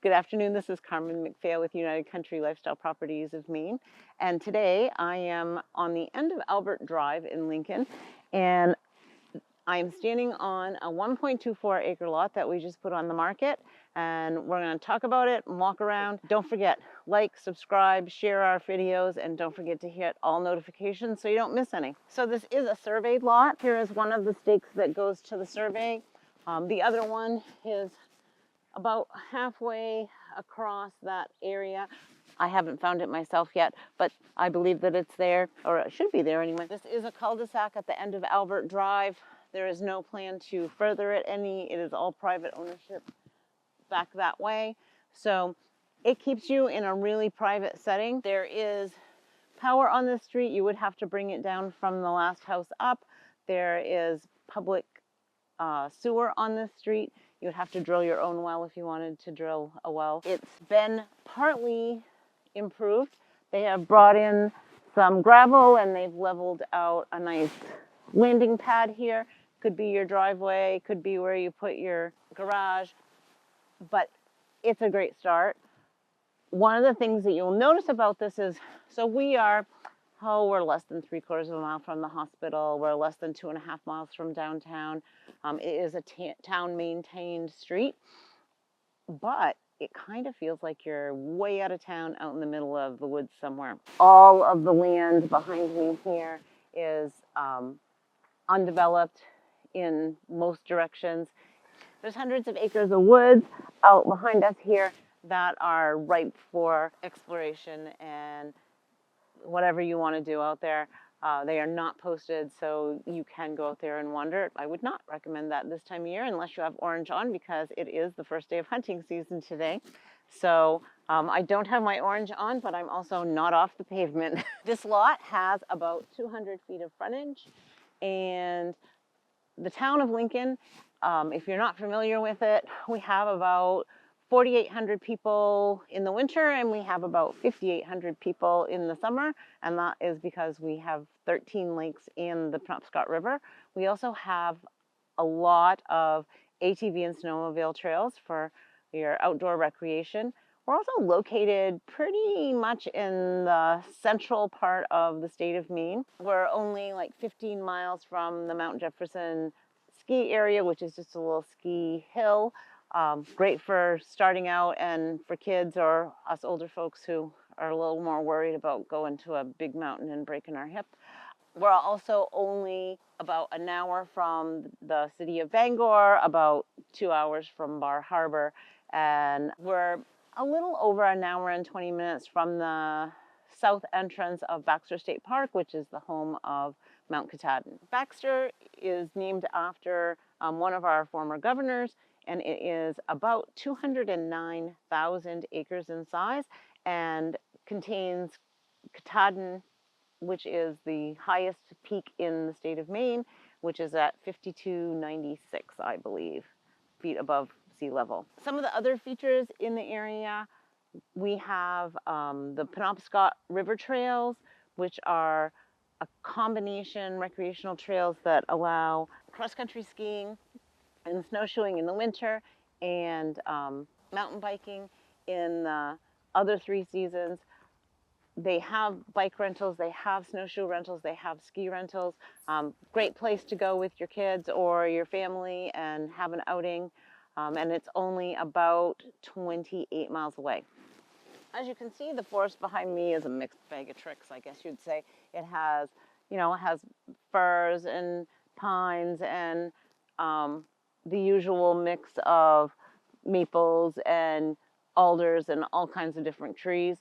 Good afternoon, this is Carmen McPhail with United Country Lifestyle Properties of Maine. And today I am on the end of Albert Drive in Lincoln, and I am standing on a 1.24 acre lot that we just put on the market. And we're going to talk about it and walk around. Don't forget, like, subscribe, share our videos, and don't forget to hit all notifications so you don't miss any. So this is a surveyed lot. Here is one of the stakes that goes to the survey. The other one is about halfway across that area. I haven't found it myself yet, but I believe that it's there, or it should be there anyway. This is a cul-de-sac at the end of Albert Drive. There is no plan to further it any. It is all private ownership back that way. So it keeps you in a really private setting. There is power on the street. You would have to bring it down from the last house up. There is public sewer on this street. You would have to drill your own well if you wanted to drill a well. It's been partly improved. They have brought in some gravel and they've leveled out a nice landing pad here. Could be your driveway, could be where you put your garage, but it's a great start. One of the things that you'll notice about this is, so we're less than 3/4 of a mile from the hospital. We're less than 2.5 miles from downtown. It is a town maintained street, but it kind of feels like you're way out of town, out in the middle of the woods somewhere. All of the land behind me here is undeveloped in most directions. There's hundreds of acres of woods out behind us here that are ripe for exploration and whatever you want to do out there. They are not posted, so you can go out there and wander. I would not recommend that this time of year unless you have orange on, because it is the first day of hunting season today. So I don't have my orange on, but I'm also not off the pavement. This lot has about 200 feet of frontage, and the town of Lincoln, if you're not familiar with it, we have about 4,800 people in the winter, and we have about 5,800 people in the summer, and that is because we have 13 lakes in the Penobscot River. We also have a lot of ATV and snowmobile trails for your outdoor recreation. We're also located pretty much in the central part of the state of Maine. We're only like 15 miles from the Mount Jefferson Ski area, which is just a little ski hill. Great for starting out and for kids or us older folks who are a little more worried about going to a big mountain and breaking our hip. We're also only about an hour from the city of Bangor, about 2 hours from Bar Harbor, and we're a little over an hour and 20 minutes from the south entrance of Baxter State Park, which is the home of Mount Katahdin. Baxter is named after one of our former governors, and it is about 209,000 acres in size and contains Katahdin, which is the highest peak in the state of Maine, which is at 5,296, I believe, feet above sea level. Some of the other features in the area, we have the Penobscot River Trails, which are a combination recreational trails that allow cross-country skiing and snowshoeing in the winter, and mountain biking in the other 3 seasons. They have bike rentals, they have snowshoe rentals, they have ski rentals. Great place to go with your kids or your family and have an outing. And it's only about 28 miles away. As you can see, the forest behind me is a mixed bag of tricks, I guess you'd say. It has, it has firs and pines and the usual mix of maples and alders and all kinds of different trees.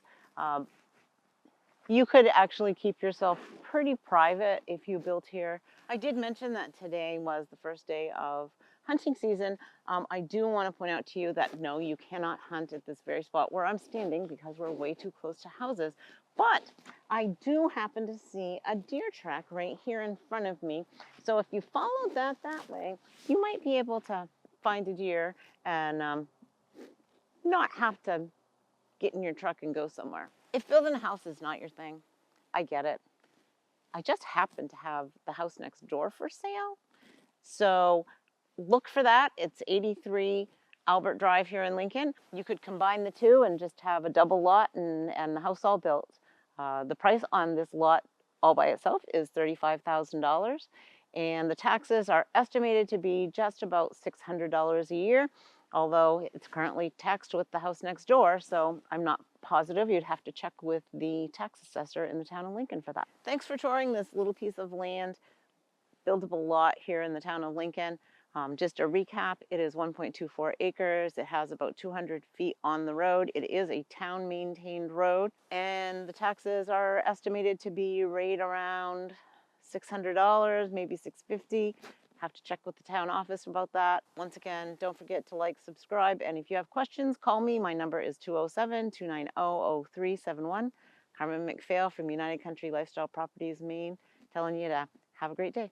You could actually keep yourself pretty private if you built here. I did mention that today was the first day of hunting season. I do want to point out to you that no, you cannot hunt at this very spot where I'm standing because we're way too close to houses. But I do happen to see a deer track right here in front of me. So if you followed that way, you might be able to find a deer and not have to get in your truck and go somewhere. If building a house is not your thing, I get it. I just happen to have the house next door for sale. So look for that. It's 83 Albert Drive here in Lincoln. You could combine the two and just have a double lot and the house all built. The price on this lot all by itself is $35,000, and the taxes are estimated to be just about $600 a year, although it's currently taxed with the house next door, so I'm not positive. You'd have to check with the tax assessor in the town of Lincoln for that. Thanks for touring this little piece of land, buildable lot here in the town of Lincoln. Just a recap, it is 1.24 acres. It has about 200 feet on the road. It is a town maintained road, and the taxes are estimated to be right around $600, maybe $650. Have to check with the town office about that. Once again, don't forget to like, subscribe, and if you have questions, call me. My number is 207-290-0371. Carmen McPhail from United Country Lifestyle Properties, Maine, telling you to have a great day.